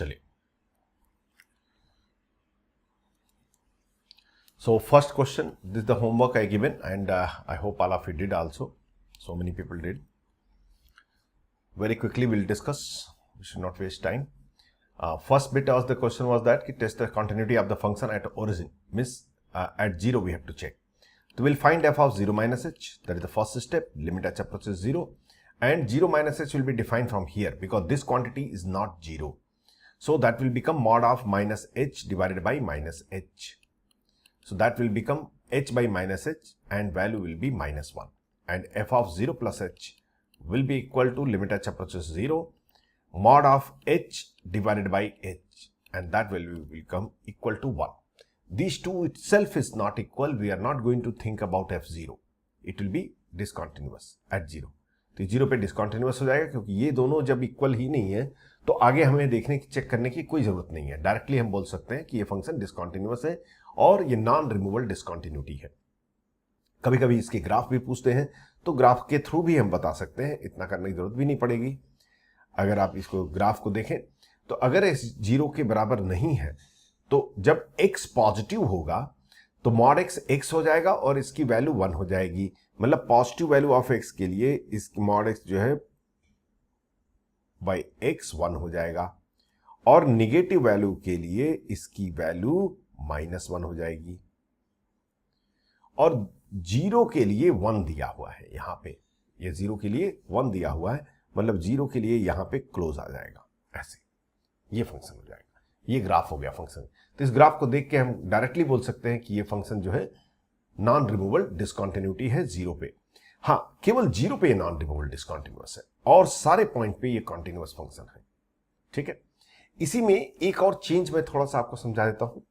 चलिए, so first question, this is the homework I given and I hope all of you did also. So many people did. Very quickly we'll discuss, we should not waste time. First bit of the question was that test the continuity of the function at origin, means at 0 we have to check. So we'll find f of 0 minus h, that is the first step, limit h approaches 0, and 0 minus h will be defined from here because this quantity is not 0. So that will become mod of minus h divided by minus h. So that will become h by minus h and value will be minus 1, and f of 0 plus h will be equal to limit h approaches 0 mod of h divided by h, and that value will become equal to 1. These two itself is not equal. We are not going to think about f0. It will be discontinuous at 0. तो 0 पे discontinuous हो जाएगा क्योंकि ये दोनों जब equal ही नहीं है तो आगे हमें देखने की चेक करने की कोई जरूरत नहीं है. डायरेक्टली हम बोल सकते हैं कि ये फंक्शन डिसकॉन्टिन्यूअस है और ये नॉन रिमूवल डिसकॉन्टिन्यूटी है. कभी कभी इसके ग्राफ भी पूछते हैं तो ग्राफ के थ्रू भी हम बता सकते हैं, इतना करने की जरूरत भी नहीं पड़ेगी. अगर आप इसको ग्राफ को देखें तो अगर x 0 के बराबर नहीं है तो जब x पॉजिटिव होगा तो मॉड x x हो जाएगा और इसकी वैल्यू 1 हो जाएगी. मतलब पॉजिटिव वैल्यू ऑफ x के लिए इसकी मॉड x जो है बाई x 1 हो जाएगा और निगेटिव वैल्यू के लिए इसकी वैल्यू माइनस 1 हो जाएगी. और 0 के लिए 1 दिया हुआ है यहां पे, ये 0 के लिए 1 दिया हुआ है, मतलब 0 के लिए यहां पे क्लोज आ जाएगा. ऐसे ये फंक्शन हो जाएगा. ये ग्राफ हो गया फंक्शन. तो इस ग्राफ को देख के हम डायरेक्टली बोल सकते हैं कि ये फंक्शन जो है नॉन रिमूवल डिसकंटिन्यूटी है 0 पे. हाँ, केवल 0 पे नॉन रिमूवल डिसकंटिन्यूअस है और सारे पॉइंट पे ये कॉन्टिन्यूअस फंक्शन है. ठीक है, इसी में एक और चेंज मैं थोड़ा सा आपको समझा देता हूं.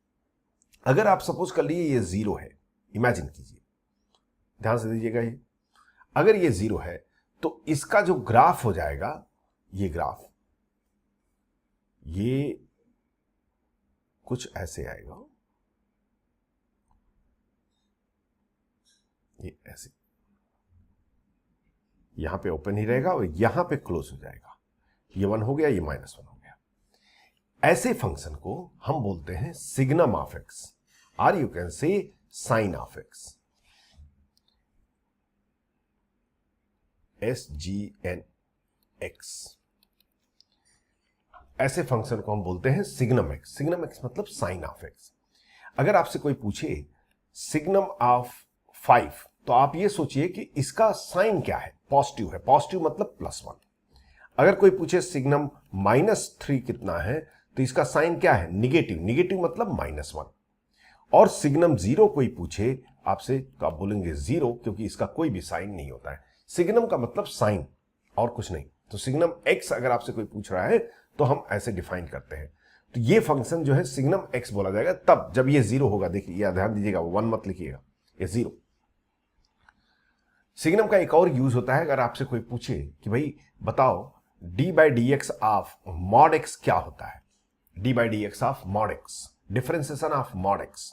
अगर आप सपोज कर लीजिए ये 0 है, इमेजिन कीजिए, ध्यान से दीजिएगा, ये अगर ये 0 है तो इसका जो ग्राफ हो जाएगा, ये ग्राफ ये कुछ ऐसे आएगा, ये ऐसे यहां पे ओपन ही रहेगा और यहां पे क्लोज हो जाएगा. ये 1 हो गया, ये माइनस 1 हो गया. ऐसे फंक्शन को हम बोलते हैं सिग्नम ऑफ एक्स, और you can say sine of X, SGN X. ऐसे फंक्शन को हम बोलते हैं सिग्नम एक्स. सिग्नम एक्स मतलब साइन ऑफ एक्स. अगर आपसे कोई पूछे सिग्नम ऑफ 5 तो आप ये सोचिए कि इसका साइन क्या है, पॉजिटिव है. पॉजिटिव मतलब +1. अगर कोई पूछे सिग्नम -3 कितना है तो इसका साइन क्या है, निगेटिव. निगेटिव मतलब -1. और सिग्नम 0 कोई पूछे आपसे तो आप बोलेंगे 0, क्योंकि इसका कोई भी साइन नहीं होता है. सिग्नम का मतलब साइन और कुछ नहीं. तो सिग्नम एक्स अगर आपसे कोई पूछ रहा है तो हम ऐसे डिफाइन करते हैं. तो ये फंक्शन जो है सिग्नम एक्स बोला जाएगा तब जब ये 0 होगा. देखिए, ये ध्यान दीजिएगा, 1 मत लिखिएगा, ये 0. सिग्नम का एक और यूज होता है, अगर आपसे कोई पूछे कि भाई बताओ d/dx ऑफ मॉड x क्या होता है. d/dx of mod x, differentiation of mod x.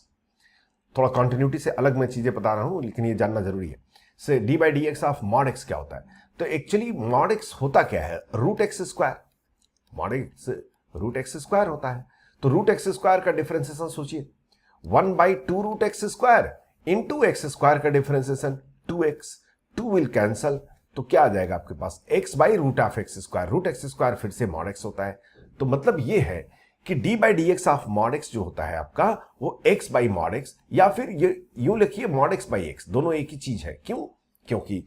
थोड़ा कंटिन्यूटी से अलग मैं चीजें बता रहा हूं लेकिन ये जानना जरूरी है. से d/dx ऑफ मॉड x क्या होता है. तो एक्चुअली मॉड x होता क्या है, √x². मॉड x √x² होता है. तो √x² का डिफरेंशिएशन सोचिए, 1/2√x² इंटू x² का डिफरेंशिएशन 2x. 2 विल कैंसल, तो क्या आ जाएगा आपके पास, x/√x². √x² फिर से मॉड x होता है. तो मतलब ये है कि d/dx ऑफ मॉड x जो होता है आपका वो x/मॉड x, या फिर ये यूं लिखिए मॉड x/x, दोनों एक ही चीज है. क्यों, क्योंकि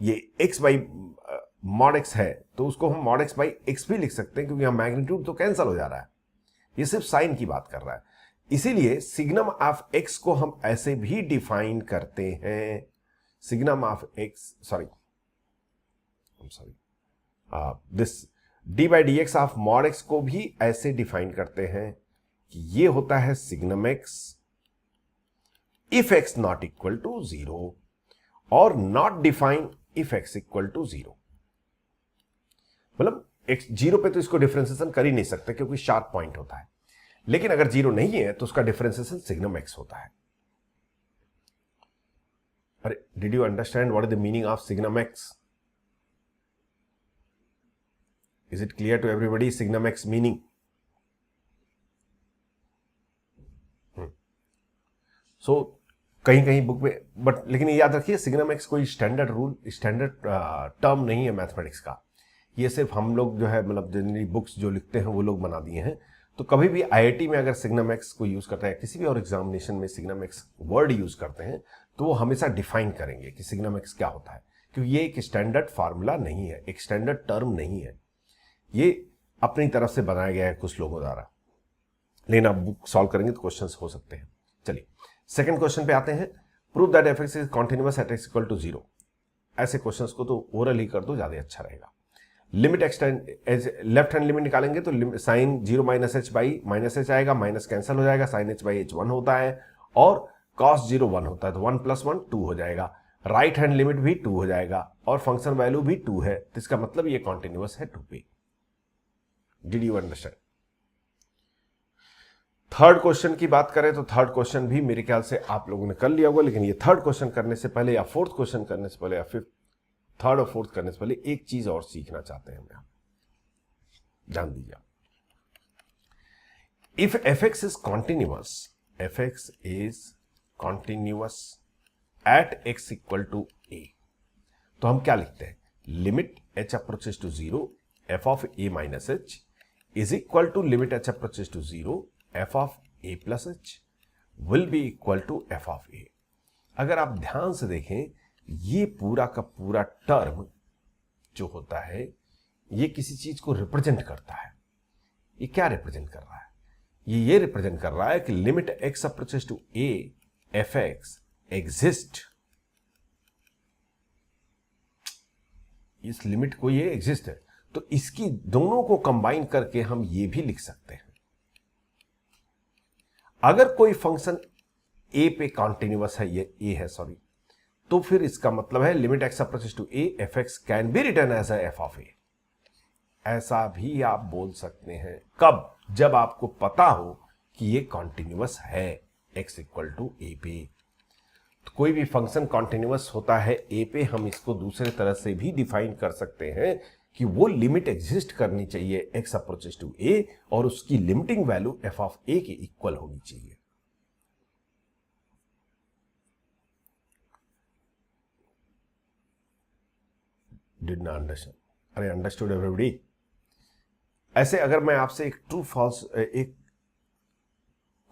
ये x/मॉड x है तो उसको हम मॉड x/x भी लिख सकते हैं क्योंकि हम मैग्नीट्यूड तो कैंसिल हो जा रहा है, ये सिर्फ साइन की बात कर रहा है. इसीलिए सिग्नम ऑफ x को हम ऐसे भी डिफाइन करते हैं. Signum of x, this d/dx of mod x को भी ऐसे डिफाइन करते हैं कि ये होता है signum x if x not equal to 0 और not define if x equal to 0. मतलब x 0 पे तो इसको डिफरेंशिएशन कर ही नहीं सकते क्योंकि शार्प पॉइंट होता है, लेकिन अगर 0 नहीं है तो उसका डिफरेंशिएशन सिग्नम x होता है. अरे, did you understand what is the meaning of signum x? Is it clear to everybody signum x meaning? सो कहीं कहीं बुक में, बट लेकिन ये याद रखिए सिग्नम एक्स कोई स्टैंडर्ड रूल, स्टैंडर्ड टर्म नहीं है मैथमेटिक्स का। ये सिर्फ हम लोग जो है मतलब जनरली बुक्स जो लिखते हैं वो लोग बना दिए हैं। तो कभी भी आईआईटी में अगर सिग्नम एक्स को यूज करता है, किसी भी और एग्जामिनेशन में सिग्नम एक्स वर्ड यूज करते हैं, तो वो हमेशा डिफाइन करेंगे कि सिग्नम एक्स क्या होता है, क्योंकि ये एक स्टैंडर्ड फार्मूला नहीं है, एक स्टैंडर्ड टर्म नहीं है, ये अपनी तरफ से बनाया गया है कुछ लोगों द्वारा। लेकिन आप बुक सॉल्व करेंगे तो क्वेश्चंस हो सकते हैं। चलिए सेकंड क्वेश्चन पे आते हैं। Prove that f x is continuous at x equal to 0। ऐसे क्वेश्चंस को तो ओरल ही कर दो, ज्यादा अच्छा रहेगा। Limit extend left hand limit निकालेंगे तो sine 0 minus h by minus h आएगा, माइनस कैंसिल हो जाएगा, साइन एच बाई एच 1 होता है और कॉस 0 1 होता है, तो 1 + 1 2 हो जाएगा। राइट हैंड लिमिट भी 2 हो जाएगा और फंक्शन वैल्यू भी 2 है, तो इसका मतलब ये कॉन्टिन्यूअस है 2 पे। Did you understand? Third question की बात करें तो थर्ड क्वेश्चन भी मेरे ख्याल से आप लोगों ने कर लिया होगा, लेकिन ये थर्ड क्वेश्चन करने से पहले या फोर्थ क्वेश्चन करने से पहले या फिफ्थ, थर्ड और फोर्थ करने से पहले एक चीज और सीखना चाहते हैं हम, ध्यान दीजिए। If F x is continuous, F x is continuous at x equal to A, तो हम क्या लिखते हैं? Limit H approaches to 0 F of A minus H is equal to limit H approaches to 0 F of A plus H will be equal to F of A. अगर आप ध्यान से देखें, ये पूरा का पूरा टर्म जो होता है ये किसी चीज को रिप्रेजेंट करता है। ये क्या रिप्रेजेंट कर रहा है? ये रिप्रेजेंट कर रहा है कि limit x approaches to A F x exist, इस लिमिट को ये एग्जिस्ट है, तो इसकी दोनों को कंबाइन करके हम ये भी लिख सकते हैं। अगर कोई फंक्शन ए पे कॉन्टिन्यूअस है, ये ए है सॉरी, तो फिर इसका मतलब है limit x approaches to A F X can be return as F of A. ऐसा भी आप बोल सकते हैं। कब? जब आपको पता हो कि ये कॉन्टिन्यूअस है एक्स इक्वल टू ए पे। तो कोई भी फंक्शन कॉन्टिन्यूअस होता है ए पे, हम इसको दूसरे तरह से भी डिफाइन कर सकते हैं कि वो लिमिट एग्जिस्ट करनी चाहिए एक्स अप्रोचेस टू ए और उसकी लिमिटिंग वैल्यू एफ ऑफ ए के इक्वल होनी चाहिए। Did not understand? अरे अंडरस्टूड एवरीबॉडी? ऐसे अगर मैं आपसे एक ट्रू फॉल्स, एक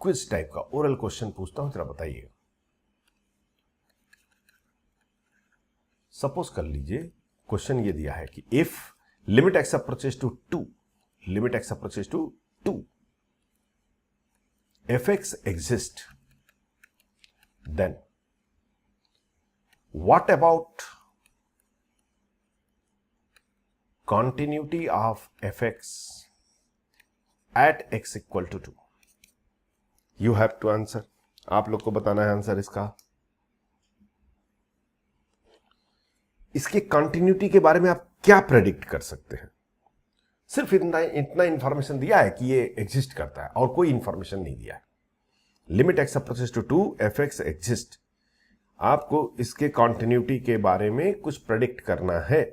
क्विज टाइप का ओरल क्वेश्चन पूछता हूं, जरा बताइए। सपोज कर लीजिए क्वेश्चन ये दिया है कि if limit x approaches to 2, limit x approaches to 2 f x exist, then what about continuity of fx at x equal to 2? You have to answer. आप लोग को बताना है आंसर इसका। इसके कंटिन्यूटी के बारे में आप क्या प्रेडिक्ट कर सकते हैं? सिर्फ इतना इंफॉर्मेशन दिया है कि ये एग्जिस्ट करता है और कोई इंफॉर्मेशन नहीं दिया है। Limit x approaches to 2 f x exist, आपको इसके कंटिन्यूटी के बारे में कुछ प्रेडिक्ट करना है,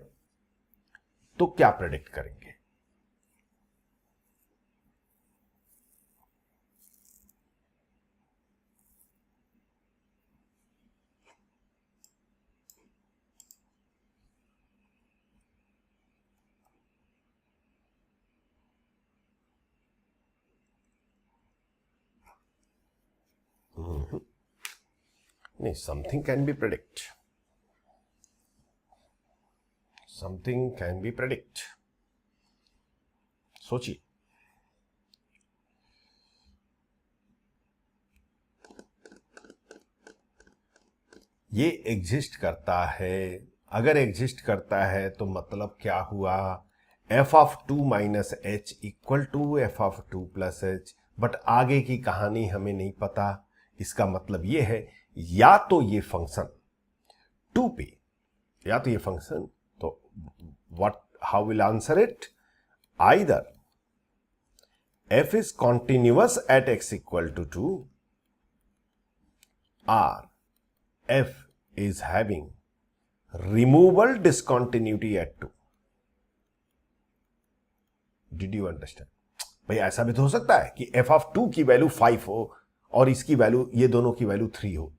तो क्या प्रेडिक्ट करेंगे? नहीं, something can be predict, something can be predict. सोचिए। ये एग्जिस्ट करता है, अगर एग्जिस्ट करता है तो मतलब क्या हुआ? F of 2 minus h equal to F of 2 plus h, but आगे की कहानी हमें नहीं पता। इसका मतलब ये है या तो ये फंक्शन 2 पे, या तो ये फंक्शन, तो what, how will answer it? Either f is continuous at x equal to 2 or f is having removable discontinuity at 2. Did you understand? भाई ऐसा भी तो हो सकता है कि f of 2 की वैल्यू 5 हो और इसकी वैल्यू, ये दोनों की वैल्यू 3 हो,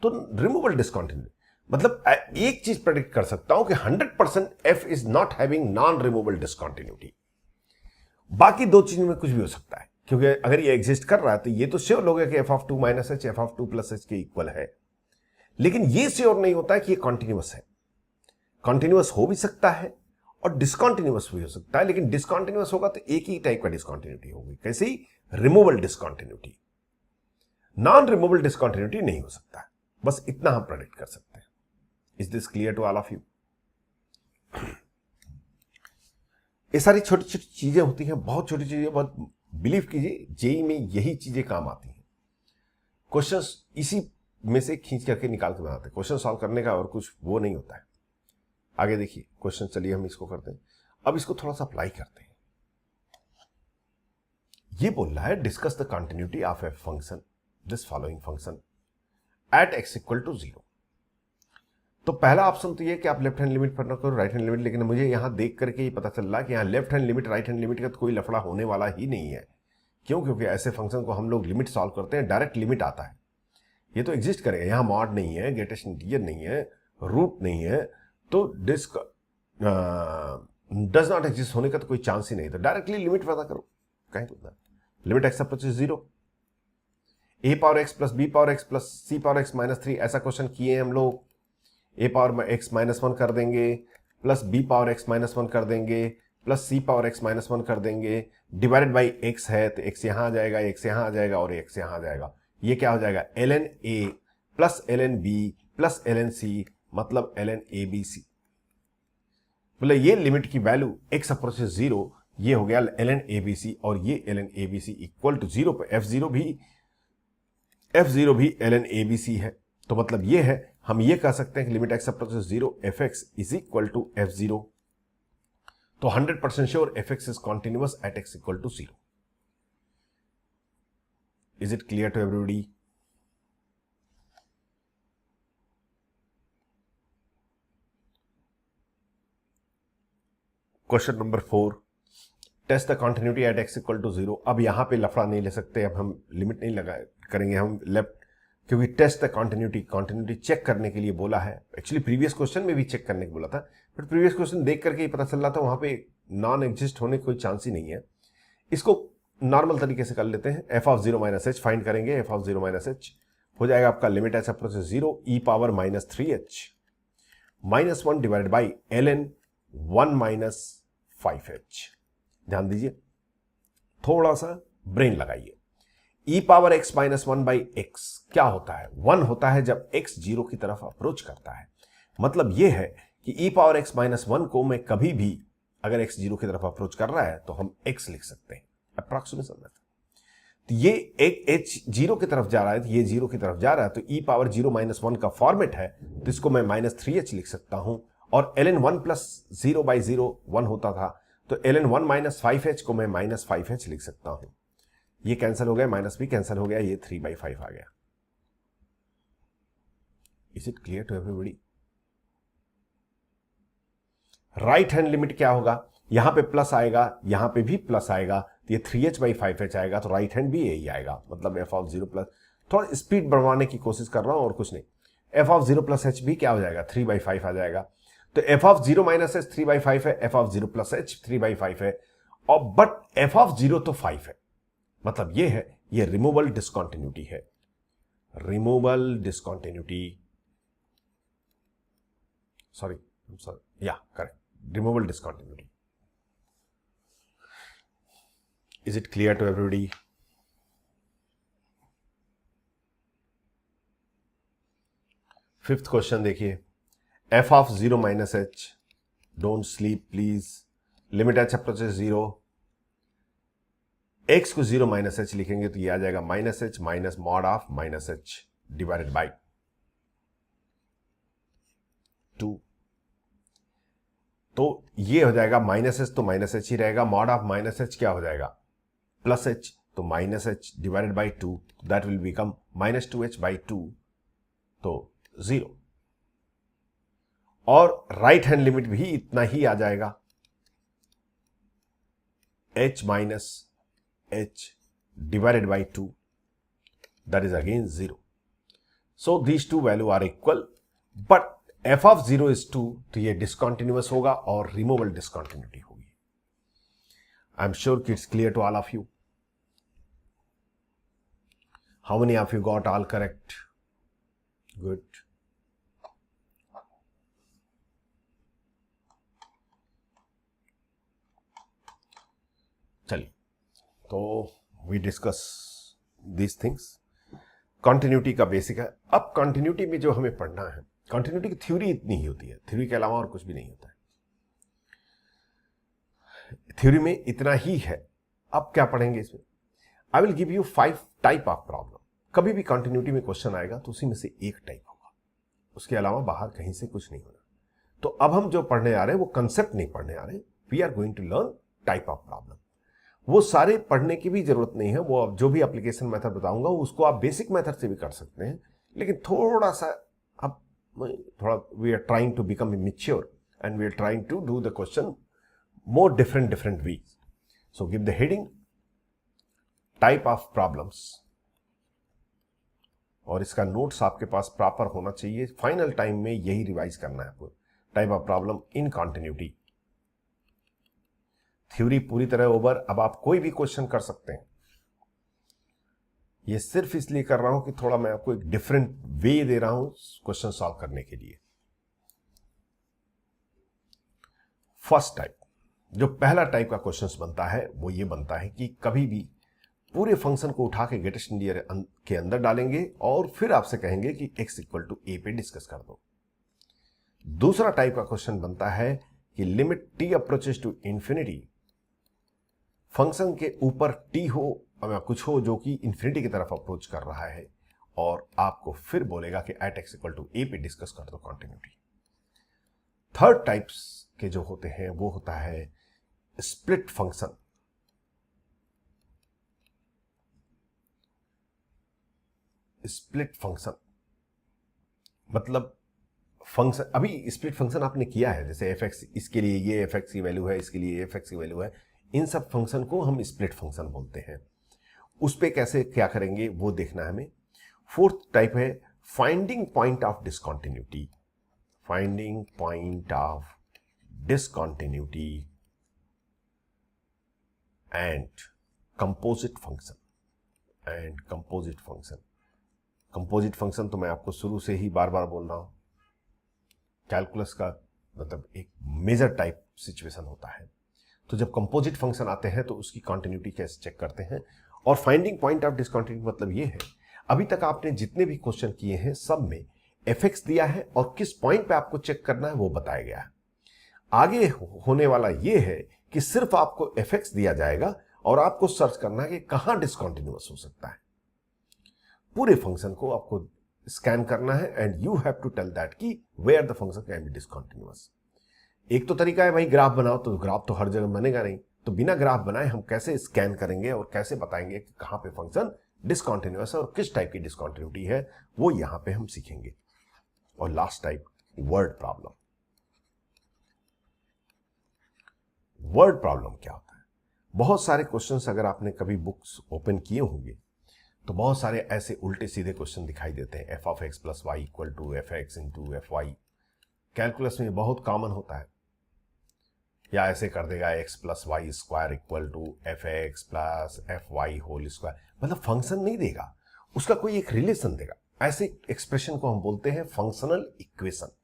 तो रिमूवेबल डिसकंटिन्यूटी। मतलब एक चीज प्रेडिक्ट कर सकता हूं कि 100% F is not having non removable discontinuity. बाकी दो चीजों में कुछ भी हो सकता है, क्योंकि अगर ये एग्जिस्ट कर रहा है तो ये तो श्योर हो गया कि f of two minus h f of two plus h के इक्वल है, लेकिन ये श्योर नहीं होता है कि ये कॉन्टिन्यूअस है। कॉन्टिन्यूअस हो भी सकता है और डिसकंटिन्यूअस भी हो सकता है, लेकिन डिसकंटिन्यूअस होगा तो एक ही टाइप का डिसकंटिन्यूटी होगी, कैसे ही removable discontinuity. Non removable discontinuity नहीं हो सकता है, बस इतना हम प्रेडिक्ट कर सकते हैं। Is this clear to all of you? ये सारी छोटी छोटी चीजें होती हैं, बहुत छोटी चीजें, बहुत बिलीव कीजिए जेई में यही चीजें काम आती हैं। क्वेश्चंस इसी में से खींच करके निकाल के बनाते हैं, क्वेश्चन सॉल्व करने का और कुछ वो नहीं होता है। आगे देखिए क्वेश्चन, चलिए हम इसको करते हैं। अब इसको थोड़ा सा अप्लाई करते हैं। ये बोल रहा है discuss the continuity of a function this following function at x equal to 0। तो पहला ऑप्शन तो ये कि आप लेफ्ट हैंड लिमिट पढ़ना करो, राइट हैंड लिमिट, लेकिन मुझे यहां देख करके ये पता चल रहा है कि यहां left hand limit right hand limit का तो कोई लफड़ा होने वाला ही नहीं है। क्यों? क्योंकि ऐसे फंक्शन को हम लोग लिमिट सॉल्व करते हैं, डायरेक्ट लिमिट आता है, ये तो एग्जिस्ट करेगा। यहां मॉड नहीं है, ग्रेटेस्ट इंटीजर नहीं है, रूट नहीं है, तो डिस्क डज नॉट एग्जिस्ट होने का तो कोई चांस ही नहीं। तो डायरेक्टली लिमिट पता करो, कहीं तो limit x approaches 0, A power X plus B power X plus C power x minus 3, ऐसा क्वेश्चन किए हम लोग। ए पावर एक्स माइनस 1 कर देंगे, plus B power x minus 1 कर देंगे, प्लस सी पावर एक्स माइनस 1 कर देंगे, डिवाइडेड बाई एक्स है तो एक्स यहां आ जाएगा, एक्स यहां आ जाएगा और एक्स यहां आ जाएगा। ये क्या हो जाएगा? ln a plus ln b plus ln c, मतलब ln abc। बोले ये लिमिट की वैल्यू x अप्रोचेस 0, ये हो गया ln abc, और ये ln abc इक्वल टू 0 पे f0 भी ln abc है। तो मतलब ये है, हम ये कह सकते हैं कि limit x approaches 0 fx is equal to f0। तो 100% sure fx is continuous at x equal to 0। Is it clear to everybody? Question number 4, test the continuity at x equal to 0। अब यहां पे लफड़ा नहीं ले सकते, अब हम लिमिट नहीं लगा करेंगे हम लेफ्ट, क्योंकि टेस्ट द कंटिन्यूटी चेक करने के लिए बोला है। एक्चुअली प्रीवियस क्वेश्चन में भी चेक करने को बोला था, बट प्रीवियस क्वेश्चन देख करके ही पता चल रहा था वहां पे नॉन एग्जिस्ट होने की कोई चांस ही नहीं है। इसको नॉर्मल तरीके से कर लेते हैं। F of 0 minus H find करेंगे। एफ ऑफ 0 माइनस एच हो जाएगा आपका limit H approaches 0 E power minus 3h minus 1 divided by ln 1 minus 5h। ध्यान दीजिए, थोड़ा सा ब्रेन लगाइए। e power x minus 1 by x क्या होता है? 1 होता है जब x 0 की तरफ अप्रोच करता है। मतलब यह है कि e पावर x माइनस 1 को मैं कभी भी, अगर x 0 की तरफ अप्रोच कर रहा है तो हम x लिख सकते हैं, अप्रॉक्सिमेशन मेथड। तो ये एक h 0 की तरफ जा रहा है, तो ये 0 की तरफ जा रहा है, तो e पावर 0 माइनस 1 का फॉर्मेट है, तो इसको मैं माइनस 3h लिख सकता हूं। और ln 1 प्लस 0 बाई 0 1 होता था, तो ln 1 माइनस 5h को मैं माइनस 5h लिख सकता हूं। ये कैंसिल हो गया, माइनस भी कैंसिल हो गया, ये 3/5 आ गया। Is it clear to everybody? Right hand limit क्या होगा? यहां पे प्लस आएगा, यहां पे भी प्लस आएगा, तो ये 3h/5h आएगा, तो राइट हैंड भी यही आएगा। मतलब एफ ऑफ 0 प्लस, थोड़ा स्पीड बढ़वाने की कोशिश कर रहा हूं और कुछ नहीं। एफ ऑफ 0 प्लस एच भी क्या हो जाएगा? 3/5 आ जाएगा। तो एफ ऑफ 0 माइनस एच 3/5 है, एफ ऑफ 0 प्लस एच 3/5 है, और बट एफ ऑफ 0 तो 5 है। मतलब ये है, ये रिमूवल डिसकंटिन्यूटी है। रिमूवल डिसकंटिन्यूटी, सॉरी या correct, removal discontinuity. Is it clear to everybody? Fifth question देखिए, F of 0 minus H, don't sleep please, limit H approaches 0, x को 0 माइनस एच लिखेंगे तो ये आ जाएगा minus H minus mod of minus H divided by 2। तो ये हो जाएगा माइनस एच, तो माइनस एच ही रहेगा। मॉड ऑफ माइनस एच क्या हो जाएगा? प्लस एच, तो minus H divided by 2, that will become minus 2h by 2, तो 0। और राइट हैंड लिमिट भी इतना ही आ जाएगा, h minus h divided by 2, that is again 0. So these two value are equal, but f of 0 is 2, तो ये discontinuous होगा और removable discontinuity होगी. I'm sure it's clear to all of you. How many of you got all correct? Good. चलिए, तो we discuss these things. Continuity का basic है. अब कॉन्टिन्यूटी में जो हमें पढ़ना है, कॉन्टिन्यूटी की थ्योरी इतनी ही होती है, थ्योरी के अलावा और कुछ भी नहीं होता है. थ्योरी में इतना ही है. अब क्या पढ़ेंगे इसमें? I will give you 5 type of problem. कभी भी कॉन्टिन्यूटी में क्वेश्चन आएगा तो उसी में से एक टाइप होगा, उसके अलावा बाहर कहीं से कुछ नहीं होना. तो अब हम जो पढ़ने आ रहे हैं वो कंसेप्ट नहीं पढ़ने आ रहे. We are going to learn type of problem. वो सारे पढ़ने की भी जरूरत नहीं है. वो जो भी एप्लीकेशन मेथड बताऊंगा उसको आप बेसिक मेथड से भी कर सकते हैं, लेकिन थोड़ा सा अब we are trying to become mature and we are trying to do the question more different ways. So give the heading type of problems, और इसका नोट्स आपके पास प्रॉपर होना चाहिए. फाइनल टाइम में यही रिवाइज करना है आपको. Type of problem in continuity. Theory पूरी तरह ओवर. अब आप कोई भी क्वेश्चन कर सकते हैं. ये सिर्फ इसलिए कर रहा हूं कि थोड़ा मैं आपको एक डिफरेंट वे दे रहा हूं क्वेश्चन सॉल्व करने के लिए. फर्स्ट टाइप, जो पहला टाइप का क्वेश्चन बनता है वो ये बनता है कि कभी भी पूरे फंक्शन को उठा के ग्रेटेस्ट इंटीजर के अंदर डालेंगे और फिर आपसे कहेंगे कि x इक्वल टू a पे डिस्कस कर दो. दूसरा टाइप का क्वेश्चन बनता है कि limit t approaches to infinity, function के ऊपर t हो या कुछ हो जो कि इंफिनिटी की तरफ अप्रोच कर रहा है, और आपको फिर बोलेगा कि at x equal to a पे डिस्कस कर दो कॉन्टिन्यूटी. थर्ड टाइप्स के जो होते हैं वो होता है स्प्लिट फंक्शन. स्प्लिट फंक्शन मतलब फंक्शन, अभी स्प्लिट फंक्शन आपने किया है, जैसे एफ एक्स, इसके लिए ये एफ एक्स की वैल्यू है, इसके लिए एफ एक्स की वैल्यू है. इन सब फंक्शन को हम स्प्लिट फंक्शन बोलते हैं. उस पे कैसे क्या करेंगे वो देखना है हमें. फोर्थ टाइप है finding point of discontinuity. Finding point of discontinuity and composite function. And composite function. Composite function तो मैं आपको शुरू से ही बार बार बोल रहा हूं, कैलकुलस का मतलब एक मेजर टाइप सिचुएशन होता है. तो जब कंपोजिट फंक्शन आते हैं तो उसकी कॉन्टिन्यूटी कैसे चेक करते हैं. और फाइंडिंग पॉइंट ऑफ डिसकंटिन्यूटी मतलब ये है, अभी तक आपने जितने भी क्वेश्चन किए हैं सब में एफ एक्स दिया है और किस पॉइंट पे आपको चेक करना है वो बताया गया है. आगे होने वाला ये है कि सिर्फ आपको एफ एक्स दिया जाएगा और आपको सर्च करना है कि कहां डिसकंटिन्यूअस हो सकता है. पूरे फंक्शन को आपको स्कैन करना है and you have to tell that कि where the function can be discontinuous. एक तो तरीका है भाई ग्राफ बनाओ, तो ग्राफ तो हर जगह बनेगा नहीं, तो बिना ग्राफ बनाए हम कैसे स्कैन करेंगे और कैसे बताएंगे कि कहां पे फंक्शन डिसकंटिन्यूअस है और किस टाइप की डिसकंटिन्यूटी है, वो यहां पे हम सीखेंगे. और last type word problem. Word problem क्या होता है? बहुत सारे क्वेश्चंस अगर आपने कभी बुक्स ओपन किए होंगे तो बहुत सारे ऐसे उल्टे सीधे क्वेश्चन दिखाई देते हैं. F of x plus y equal to f x into f y. Calculus में बहुत कॉमन होता है. या ऐसे कर देगा x plus y square equal to f x plus f y whole square. मतलब फंक्शन नहीं देगा, उसका कोई एक रिलेशन देगा. ऐसे एक्सप्रेशन को हम बोलते हैं फंक्शनल इक्वेशन.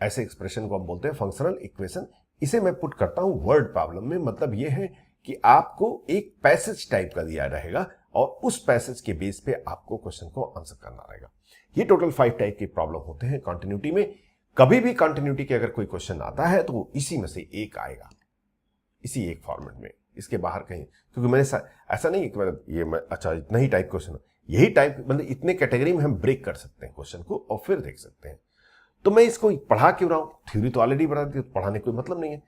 ऐसे एक्सप्रेशन को हम बोलते हैं फंक्शनल इक्वेशन. इसे मैं पुट करता हूं वर्ड प्रॉब्लम में. मतलब यह है कि आपको एक पैसेज टाइप का दिया रहेगा और उस पैसेज के बेस पे आपको क्वेश्चन को आंसर करना रहेगा. ये टोटल 5 टाइप के प्रॉब्लम होते हैं कंटिन्यूटी में. कभी भी कंटिन्यूटी के अगर कोई क्वेश्चन आता है तो वो इसी में से एक आएगा, इसी एक फॉर्मेट में, इसके बाहर कहीं. क्योंकि मैंने ऐसा नहीं है कि मतलब ये अच्छा इतना ही टाइप क्वेश्चन, यही टाइप मतलब इतने कैटेगरी में हम ब्रेक कर सकते हैं क्वेश्चन को और फिर देख सकते हैं. तो मैं इसको पढ़ा क्यों रहा हूं? थ्योरी तो ऑलरेडी पढ़ा दी, पढ़ाने कोई मतलब नहीं है.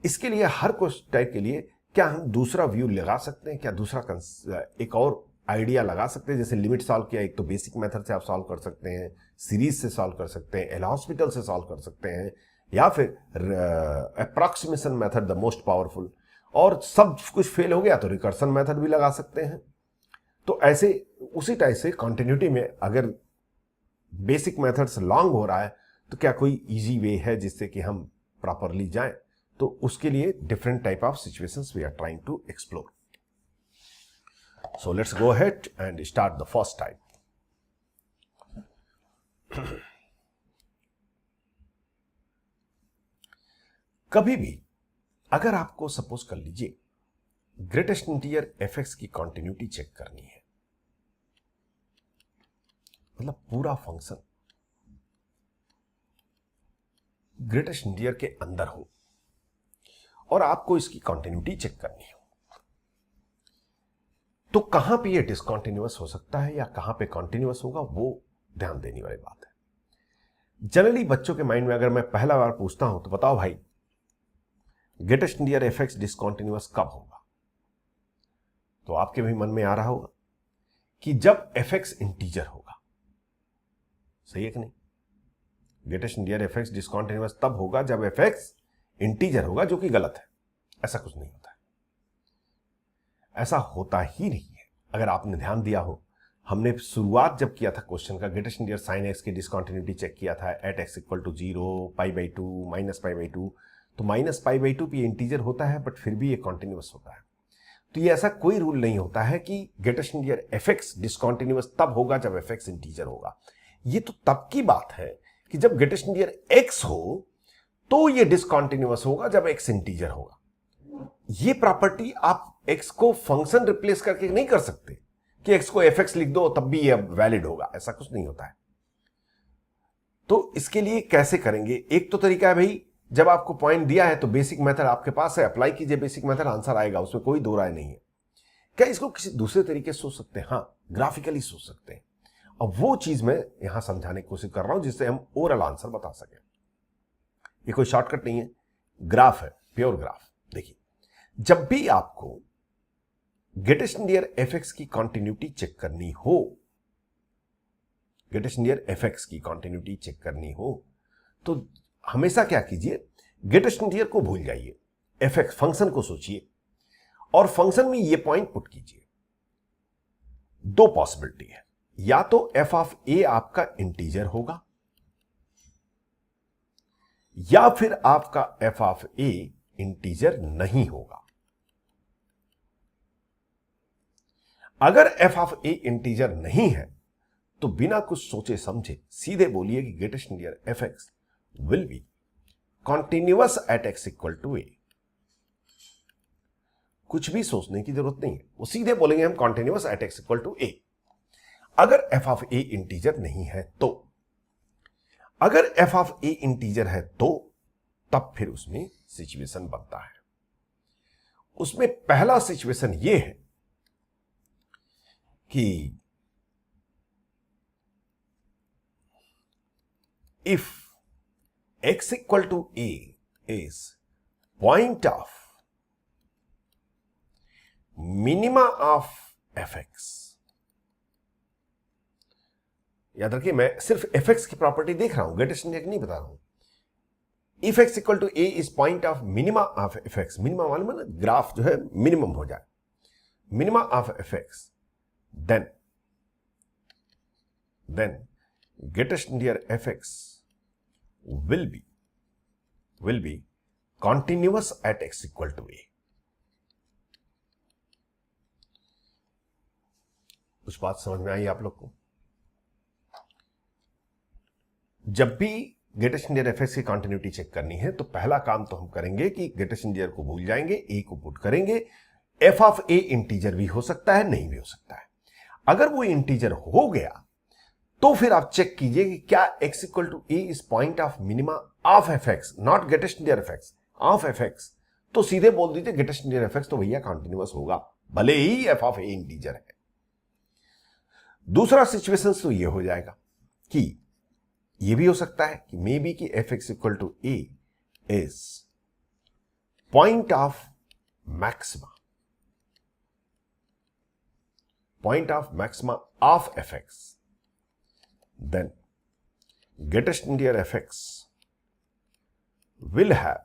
इसके लिए हर क्वेश्चन टाइप के लिए क्या हम दूसरा व्यू लगा सकते हैं, क्या दूसरा एक और आइडिया लगा सकते हैं. जैसे लिमिट सॉल्व किया, एक तो बेसिक मेथड से आप सॉल्व कर सकते हैं, सीरीज से सॉल्व कर सकते हैं, एल हॉस्पिटल से सॉल्व कर सकते हैं, या फिर approximation method the most powerful. और सब कुछ फेल हो गया तो रिकर्सन मेथड भी लगा सकते हैं. तो ऐसे उसी टाइप से कॉन्टिन्यूटी में अगर बेसिक मेथड्स लॉन्ग हो रहा है तो क्या कोई इजी वे है जिससे कि हम प्रॉपरली जाएं? तो उसके लिए different type of situations we are trying to explore. So let's go ahead and start the first type. कभी भी अगर आपको सपोज कर लीजिए ग्रेटेस्ट इंटीजर एफ की कॉन्टिन्यूटी चेक करनी है, मतलब पूरा फंक्शन ग्रेटेस्ट इंटीजर के अंदर हो और आपको इसकी कॉन्टिन्यूटी चेक करनी हो, तो कहां पे ये डिसकंटिन्यूअस हो सकता है या कहां पे कॉन्टिन्यूअस होगा, वो ध्यान देने वाली बात है. जनरली बच्चों के माइंड में अगर मैं पहला बार पूछता हूं तो बताओ भाई greatest integer f x discontinuous कब होगा, तो आपके भी मन में आ रहा होगा कि जब एफ एक्स इंटीजर होगा. सही है कि नहीं? Greatest integer f x discontinuous तब होगा जब एफ एक्स इंटीजर होगा, जो कि गलत है. ऐसा कुछ नहीं होता है, ऐसा होता ही नहीं है. अगर आपने ध्यान दिया हो, हमने शुरुआत जब किया था क्वेश्चन का, ग्रेटेस्ट इंटीजर साइन एक्स की डिसकंटिन्यूटी चेक किया था एट एक्स इक्वल टू 0, π/2, -π/2. तो -π/2 पे इंटीजर होता है बट फिर भी ये कॉन्टिन्यूअस होता है. तो ये ऐसा कोई रूल नहीं होता है कि greatest integer f x discontinuous तब होगा जब एफ एक्स इंटीजर होगा. ये तो तब की बात है कि जब ग्रेटेस्ट इंटीजर एक्स हो तो ये डिसकंटिन्यूअस होगा जब एक्स इंटीजर होगा. ये प्रॉपर्टी आप एक्स को फंक्शन रिप्लेस करके नहीं कर सकते कि एक्स को एफ एक्स लिख दो तब भी ये वैलिड होगा. ऐसा कुछ नहीं होता है. तो इसके लिए कैसे करेंगे? एक तो तरीका है भाई, जब आपको पॉइंट दिया है तो बेसिक मेथड आपके पास है, अप्लाई कीजिए बेसिक मेथड, आंसर आएगा, उसमें कोई दो राय नहीं है. क्या इसको किसी दूसरे तरीके से सोच सकते हैं? हाँ, ग्राफिकली सोच सकते हैं. अब वो चीज मैं यहां समझाने की कोशिश कर रहा हूं जिससे हम ओवरऑल आंसर बता सकें. ये कोई शॉर्टकट नहीं है, ग्राफ है, प्योर ग्राफ. देखिए, जब भी आपको ग्रेटेस्ट इंटीजर एफ एक्स की कॉन्टिन्यूटी चेक करनी हो, ग्रेटेस्ट इंटीजर एफ एक्स की कॉन्टिन्यूटी चेक करनी हो, तो हमेशा क्या कीजिए, ग्रेटेस्ट इंटीजर को भूल जाइए, एफ एक्स फंक्शन को सोचिए और फंक्शन में ये पॉइंट पुट कीजिए. दो पॉसिबिलिटी है, या तो एफ ऑफ ए आपका इंटीजर होगा या फिर आपका एफ ऑफ ए इंटीजर नहीं होगा. अगर एफ ऑफ ए इंटीजर नहीं है तो बिना कुछ सोचे समझे सीधे बोलिए कि greatest integer f x will be continuous at x equal to a. कुछ भी सोचने की जरूरत नहीं है, वो सीधे बोलेंगे हम continuous at x equal to a. अगर f of a इंटीजर नहीं है तो, अगर f of a इंटीजर है तो तब फिर उसमें सिचुएशन बनता है. उसमें पहला सिचुएशन ये है कि if x equal to a is point of minima of fx. याद रखिए, मैं सिर्फ fx की प्रॉपर्टी देख रहा हूं, ग्रेटेस्ट इंटीजर नहीं बता रहा हूं. if x equal to a is point of minima of fx, minima मालूम है ना, ग्राफ जो है मिनिमम हो जाए, minima of fx, then greatest integer fx will be continuous at x equal to a. कुछ बात समझ में आई आप लोग को? जब भी ग्रेटेस्ट इंटीजर एफ एक्स की कंटिन्यूटी चेक करनी है तो पहला काम तो हम करेंगे कि ग्रेटेस्ट इंटीजर को भूल जाएंगे, ए को पुट करेंगे. एफ ऑफ ए इंटीजर भी हो सकता है, नहीं भी हो सकता है. अगर वो इंटीजर हो गया तो फिर आप चेक कीजिए कि क्या x equal to a is point of minima of f x, not greatest integer f x, of f x. तो सीधे बोल दीजिए ग्रेटेस्ट इंटीजर एफ एक्स तो भैया कंटिन्यूअस होगा, भले ही एफ ऑफ ए इंटीजर है. दूसरा सिचुएशन तो ये हो जाएगा कि ये भी हो सकता है कि मे बी कि f x equal to a is point of maxima, point of maxima of f x. then greatest integer fx will have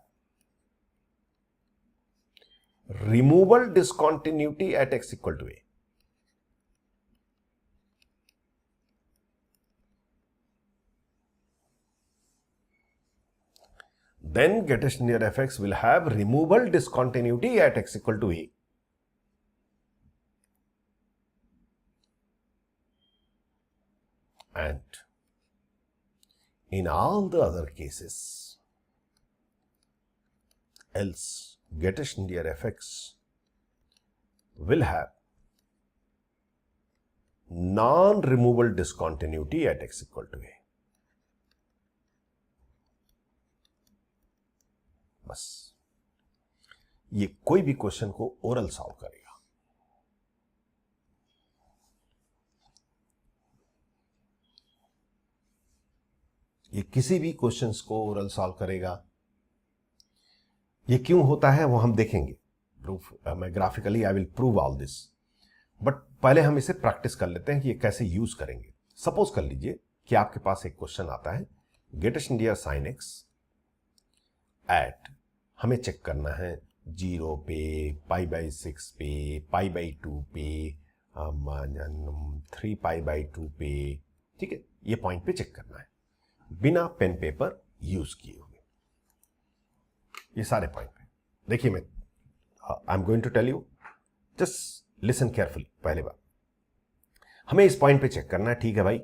removal discontinuity at x equal to a. then greatest near fx will have removable discontinuity at x equal to a. And in all the other cases, else greatest near fx will have non-removable discontinuity at x equal to a. बस ये कोई भी question को oral solve करेगा, ये किसी भी questions को ओरल सॉल्व करेगा। ये क्यों होता है वो हम देखेंगे, प्रूफ मैं graphically I will prove all this, but पहले हम इसे प्रैक्टिस कर लेते हैं कि ये कैसे यूज करेंगे। सपोज कर लीजिए कि आपके पास एक क्वेश्चन आता है, greatest near sin x at, हमें चेक करना है 0 पे, π/6 पे, π/2 पे, 3π/2 पे, ठीक है, ये पॉइंट पे चेक करना है बिना पेन पेपर यूज किए हुए, ये सारे पॉइंट पे। देखिए मैं I am going to tell you, just listen carefully. पहले बात हमें इस पॉइंट पे चेक करना है, ठीक है भाई।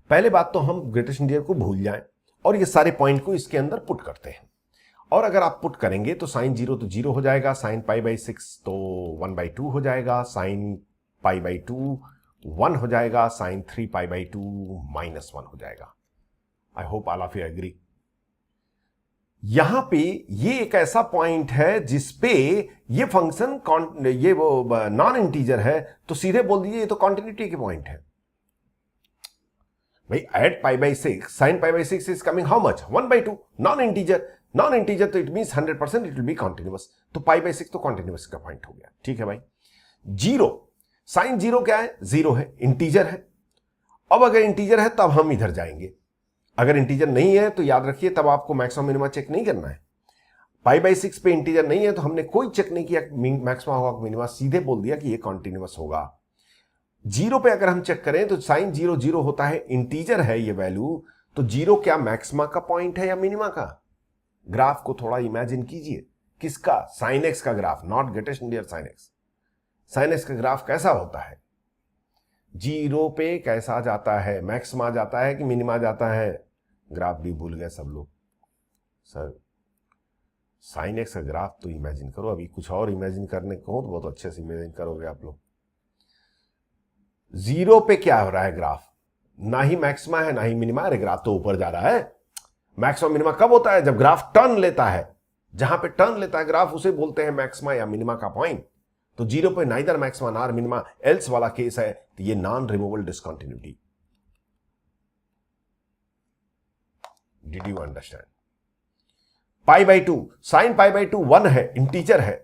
पहले बात तो हम ग्रेटेस्ट नियर को भूल जाएं और ये सारे पॉइंट को इसके अंदर पुट करते हैं। और अगर आप पुट करेंगे तो sin 0 तो 0 हो जाएगा, sin π/6 तो 1/2 हो जाएगा, sin π/2 1 हो जाएगा, sin 3π/2 -1 हो जाएगा। I hope all of you agree. यहां पे ये एक ऐसा पॉइंट है जिसपे ये फंक्शन ये वो नॉन इंटीजर है, तो सीधे बोल दीजिए ये तो कॉन्टिन्यूटी के पॉइंट है भाई। At π/6 sin π/6 is coming how much, 1/2, non integer. Non integer तो it means 100% it will be continuous, तो π/6 तो कॉन्टिन्यूअस का पॉइंट हो गया, ठीक है भाई। 0 sin 0 क्या है, 0 है, इंटीजर है। अब अगर इंटीजर है तब हम इधर जाएंगे, अगर इंटीजर नहीं है तो याद रखिए तब आपको मैक्सिमम मिनिमा चेक नहीं करना है। π/6 पे इंटीजर नहीं है तो हमने कोई चेक नहीं किया मैक्सिमम होगा मिनिमा, सीधे बोल दिया कि ये कॉन्टिन्यूअस होगा। 0 पे अगर हम चेक करें तो sin 0 0 होता है, इंटीजर है ये वैल्यू, तो 0 क्या मैक्सिमा का पॉइंट है या मिनिमा का। ग्राफ को थोड़ा इमेजिन कीजिए, किसका, sin x का graph, not greatest near sin x। sin x का ग्राफ कैसा होता है, 0 पे कैसा जाता है, मैक्सिमा जाता है कि मिनिमा जाता है। ग्राफ भी भूल गए सब लोग। सर sin x का ग्राफ तो इमेजिन करो, अभी कुछ और इमेजिन करने को तो बहुत अच्छे से इमेजिन करोगे आप लोग। 0 पे क्या हो रहा है ग्राफ, ना ही मैक्सिमा है ना ही मिनिमा। अरे ग्राफ तो ऊपर जा रहा है। मैक्सिमा मिनिमा कब होता है, जब ग्राफ टर्न लेता है। जहां पे टर्न लेता है ग्राफ उसे बोलते हैं मैक्सिमा या मिनिमा का पॉइंट। तो 0 पे neither maxima nor minima, else वाला केस है, तो ये non removable discontinuity. Did you understand. π/2 sin π/2 1 है, इंटीजर है,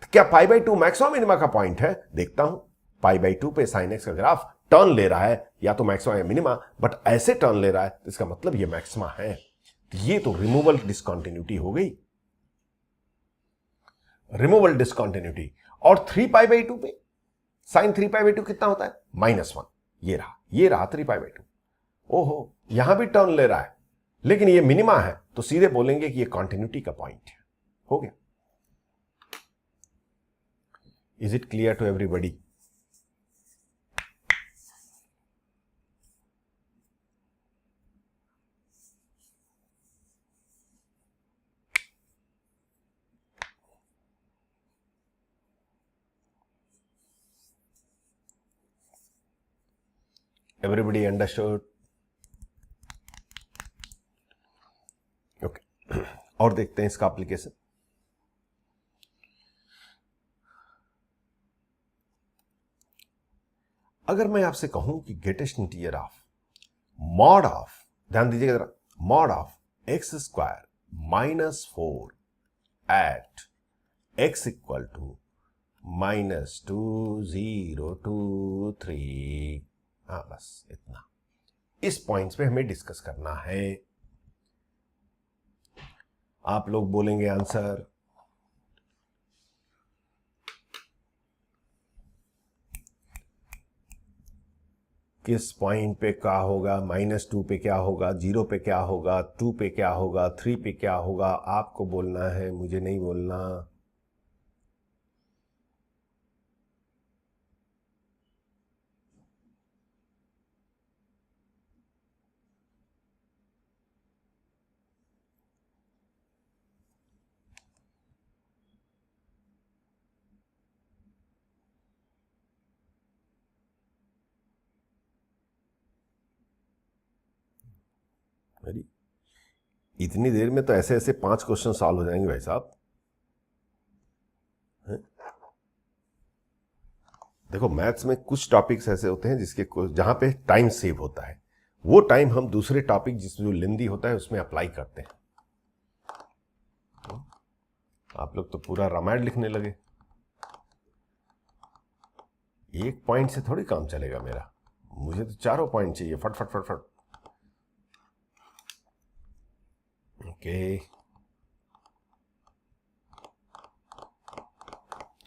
तो क्या π/2 मैक्सिमा मिनिमा का पॉइंट है। देखता हूं π/2 पे sin x का ग्राफ टर्न ले रहा है, या तो मैक्सिमा या मिनिमा, बट ऐसे टर्न ले रहा है तो इसका मतलब ये मैक्सिमा है। ये तो रिमूवल डिसकंटिन्यूटी हो गई, रिमूवल डिसकंटिन्यूटी। और 3π/2 पे sin 3π/2 कितना होता है, -1। ये रहा 3π/2। ओहो, यहां भी टर्न ले रहा है, लेकिन ये मिनिमा है, तो सीधे बोलेंगे कि ये कॉन्टिन्यूटी का पॉइंट है। हो गया। Is it clear to everybody. Everybody understood? Okay. और देखते हैं इसका एप्लीकेशन। अगर मैं आपसे कहूं कि greatest integer of mod of, ध्यान दीजिएगा जरा, mod of x² -4 at x equal to -2 0 2 3, हाँ बस इतना। इस पॉइंट्स पे हमें डिस्कस करना है। आप लोग बोलेंगे आंसर, किस पॉइंट पे क्या होगा, -2 पे क्या होगा, 0 पे क्या होगा, 2 पे क्या होगा, 3 पे क्या होगा, आपको बोलना है, मुझे नहीं बोलना। अरे इतनी देर में तो ऐसे ऐसे 5 क्वेश्चन सॉल्व हो जाएंगे भाई साहब। देखो मैथ्स में कुछ टॉपिक्स ऐसे होते हैं जिसके जहां पे टाइम सेव होता है, वो टाइम हम दूसरे टॉपिक जिसमें जो लेंदी होता है उसमें अप्लाई करते हैं। आप लोग तो पूरा रामायण लिखने लगे, एक पॉइंट से थोड़ी काम चलेगा मेरा, मुझे तो चारों पॉइंट चाहिए, फट फट फट फट। Okay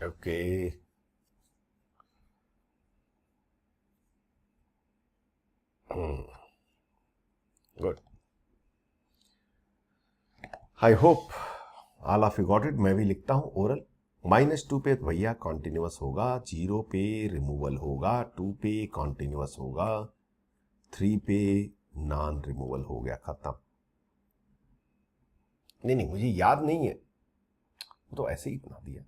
okay good, I hope all of you got it. मैं भी लिखता हूं ओरल। -2 पे तो भैया कॉन्टिन्यूअस होगा, 0 पे रिमूवल होगा, 2 पे कॉन्टिन्यूअस होगा, 3 पे नॉन रिमूवल हो गया, खत्म। नहीं नहीं मुझे याद नहीं है, तो ऐसे ही बना दिया।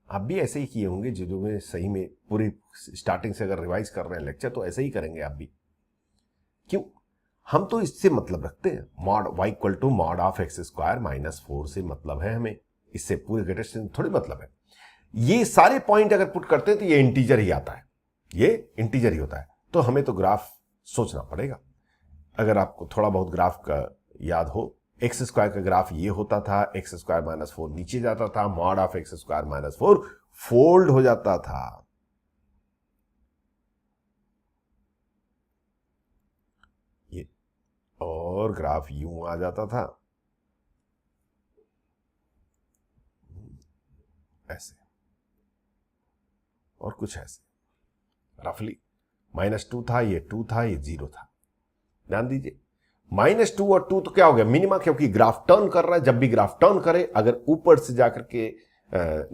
आप भी ऐसे ही किए होंगे, जो में सही में पूरी स्टार्टिंग से अगर रिवाइज कर रहे हैं लेक्चर तो ऐसे ही करेंगे आप भी। क्यों? हम तो इससे मतलब रखते हैं, mod y equal to mod of x square -4 से मतलब है हमें, इससे पूरे ग्रेटेस्ट थोड़ी मतलब है। ये सारे पॉइंट अगर पुट करते हैं तो ये इंटीजर ही आता है, ये इंटीजर ही होता है, तो हमें तो ग्राफ सोचना पड़ेगा। अगर आपको थोड़ा बहुत ग्राफ का याद हो, एक्स स्क्वायर का ग्राफ ये होता था, एक्स स्क्वायर -4 नीचे जाता था, mod of x square -4 fold हो जाता था। ये और ग्राफ यूं आ जाता था, ऐसे और कुछ ऐसे रफली। -2 था, ये 2 था, ये 0 था। ध्यान दीजिए, -2 और 2 तो क्या हो गया, मिनिमा, क्योंकि ग्राफ टर्न कर रहा है। जब भी ग्राफ टर्न करे, अगर ऊपर से जाकर के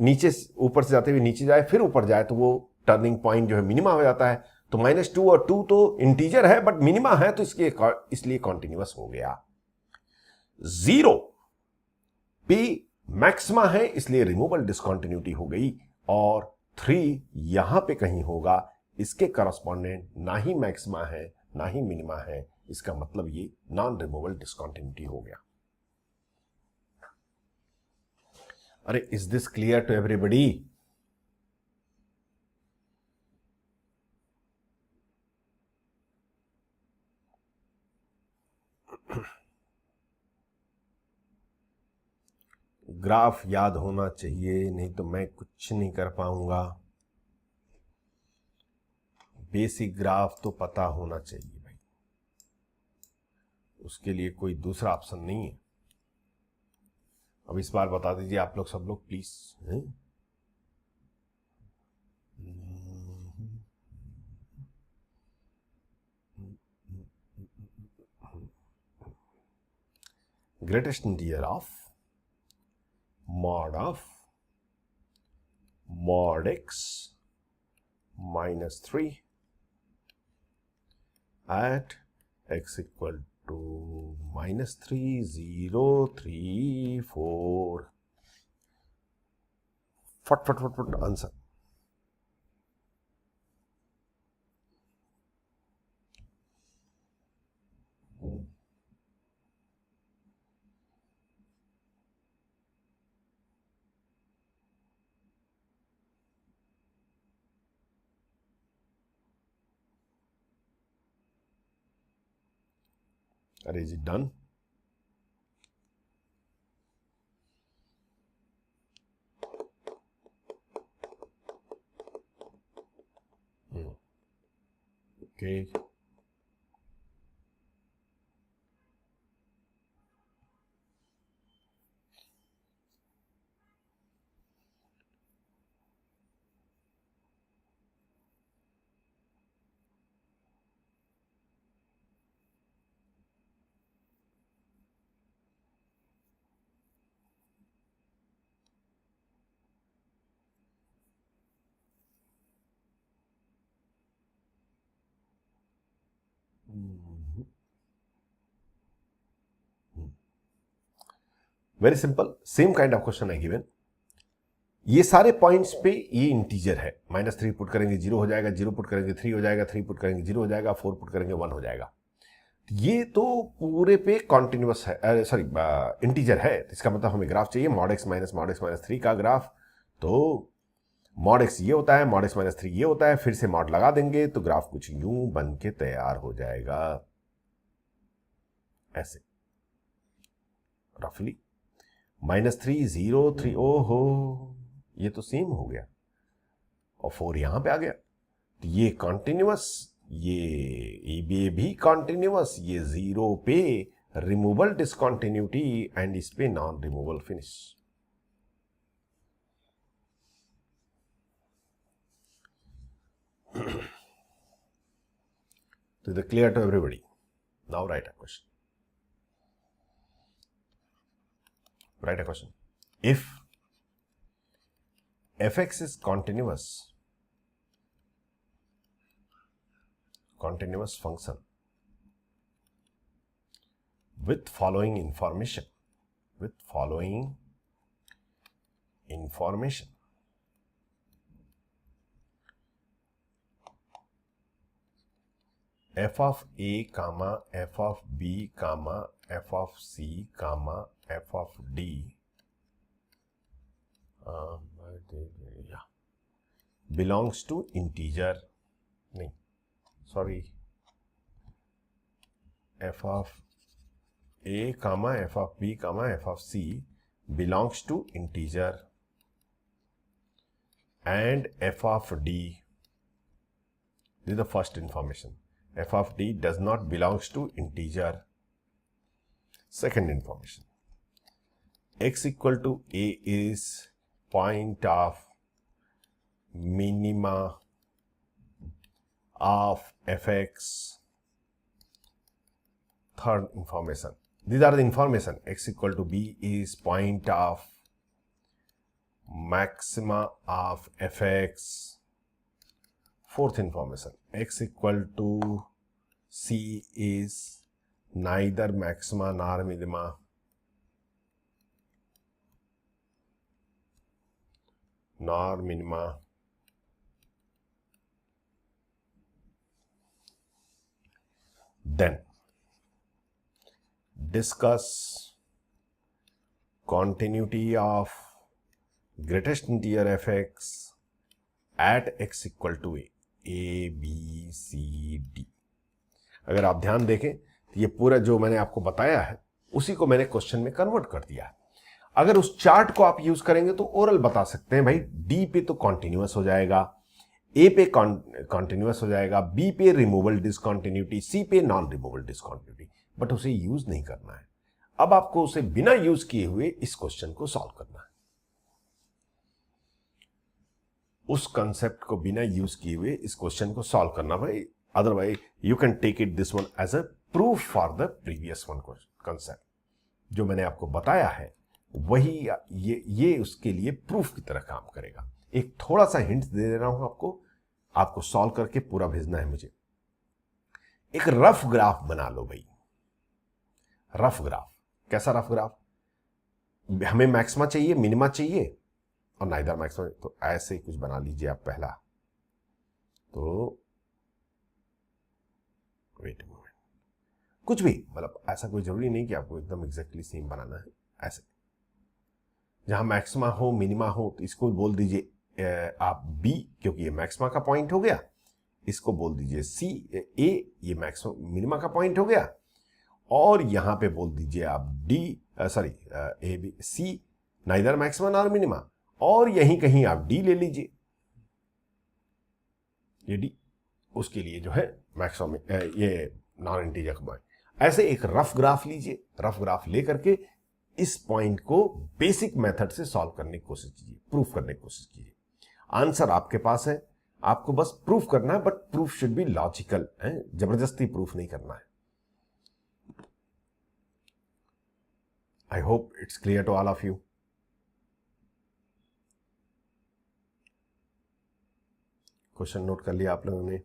नीचे, ऊपर से जाते हुए नीचे जाए फिर ऊपर जाए, तो वो टर्निंग पॉइंट जो है मिनिमा हो जाता है। तो -2 और 2 तो इंटीजर है बट मिनिमा है, तो इसलिए कॉन्टिन्यूअस हो गया। 0 p मैक्सिमा है, इसलिए रिमूवल डिसकंटिन्यूटी हो गई। और 3 यहां पे कहीं होगा, इसके करस्पॉन्डेंट ना ही मैक्सिमा है ना ही मिनिमा है, इसका मतलब ये नॉन रिमूवल डिसकंटिन्यूटी हो गया। अरे is this clear to everybody? Graph याद होना चाहिए, नहीं तो मैं कुछ नहीं कर पाऊंगा। बेसिक ग्राफ तो पता होना चाहिए भाई, उसके लिए कोई दूसरा ऑप्शन नहीं है। अब इस बार बता दीजिए आप लोग, सब लोग please. Greatest integer of mod x -3 at x equal to -3 0 3 4। फट फट फट फट आंसर। अरे is it done? Okay very simple, same kind of question है गिवन। ये सारे पॉइंट्स पे ये इंटीजर है, -3 पुट करेंगे 0 हो जाएगा, 0 पुट करेंगे 3 हो जाएगा, 3 पुट करेंगे 0 हो जाएगा, 4 पुट करेंगे 1 हो जाएगा। ये तो पूरे पे कॉन्टिन्यूअस है, सॉरी इंटीजर है, तो इसका मतलब हमें ग्राफ चाहिए mod x minus mod x minus 3 का ग्राफ। तो mod x ये होता है, mod x माइनस 3 ये होता है, फिर से mod लगा देंगे तो ग्राफ कुछ यूं बन के तैयार हो जाएगा, ऐसे रफली। -3 0 3, ओहो ये तो सेम हो गया, और 4 यहां पे आ गया। तो ये कॉन्टिन्यूअस, ये भी कॉन्टिन्यूअस, ये 0 पे रिमूवल डिसकॉन्टिन्यूटी एंड इस पे नॉन रिमूवल फिनिश। तो is clear to everybody? Now write a question, write a question. If fx is continuous function with following information, f of a comma f of b comma f of c comma f of d belongs to integer, नहीं sorry, f of a comma f of b comma f of c belongs to integer and f of d, this is the first information, f of d does not belongs to integer. Second information, x equal to a is point of minima of fx. Third information, these are the information, x equal to b is point of maxima of fx. Fourth information, x equal to c is neither maxima nor minima Then discuss continuity of greatest integer fx at x equal to a b c d. अगर आप ध्यान देखें तो ये पूरा जो मैंने आपको बताया है उसी को मैंने क्वेश्चन में कन्वर्ट कर दिया है। अगर उस चार्ट को आप यूज करेंगे तो ओरल बता सकते हैं भाई, डी पे तो कॉन्टिन्यूअस हो जाएगा, ए पे कॉन्टिन्यूअस हो जाएगा, बी पे रिमूवल डिसकॉन्टिन्यूटी, सी पे नॉन रिमूवल डिसकॉन्टिन्यूटी, बट उसे यूज नहीं करना है। अब आपको उसे बिना यूज किए हुए इस क्वेश्चन को सॉल्व करना है, उस कंसेप्ट को बिना यूज किए हुए इस क्वेश्चन को सॉल्व करना भाई। Otherwise you can take it this one as a proof for the previous one concept. जो मैंने आपको बताया है वही ये उसके लिए प्रूफ की तरह काम करेगा। एक थोड़ा सा हिंट दे रहा हूं आपको सॉल्व करके पूरा भेजना है मुझे। एक रफ ग्राफ बना लो भाई, रफ ग्राफ। कैसा रफ ग्राफ? हमें मैक्सिमा चाहिए, मिनिमा चाहिए और नाइदर मैक्सिमा, तो ऐसे ही कुछ बना लीजिए आप। पहला तो वेट अ मोमेंट, कुछ भी, मतलब ऐसा कोई जरूरी नहीं कि आपको एकदम एग्जैक्टली सेम बनाना है। ऐसे जहां मैक्सिमा हो मिनिमा हो तो इसको बोल दीजिए आप बी, क्योंकि ये मैक्सिमा का पॉइंट हो गया। इसको बोल दीजिए सी, ए ये मैक्सिमा मिनिमा का पॉइंट हो गया। और यहां पे बोल दीजिए आप D, sorry A B C neither maxima nor minima, और यहीं कहीं आप डी ले लीजिए, ये डी उसके लिए जो है मैक्सिमम ये नॉन इंटीजर का पॉइंट। ऐसे एक रफ ग्राफ लीजिए, रफ ग्राफ लेकर के इस पॉइंट को बेसिक मेथड से सॉल्व करने की कोशिश कीजिए, प्रूफ करने की कोशिश कीजिए। आंसर आपके पास है, आपको बस प्रूफ करना है, but proof should be logical, जबरदस्ती प्रूफ नहीं करना है। I hope it's clear to all of you. Question note कर लिया आप लोगों ने?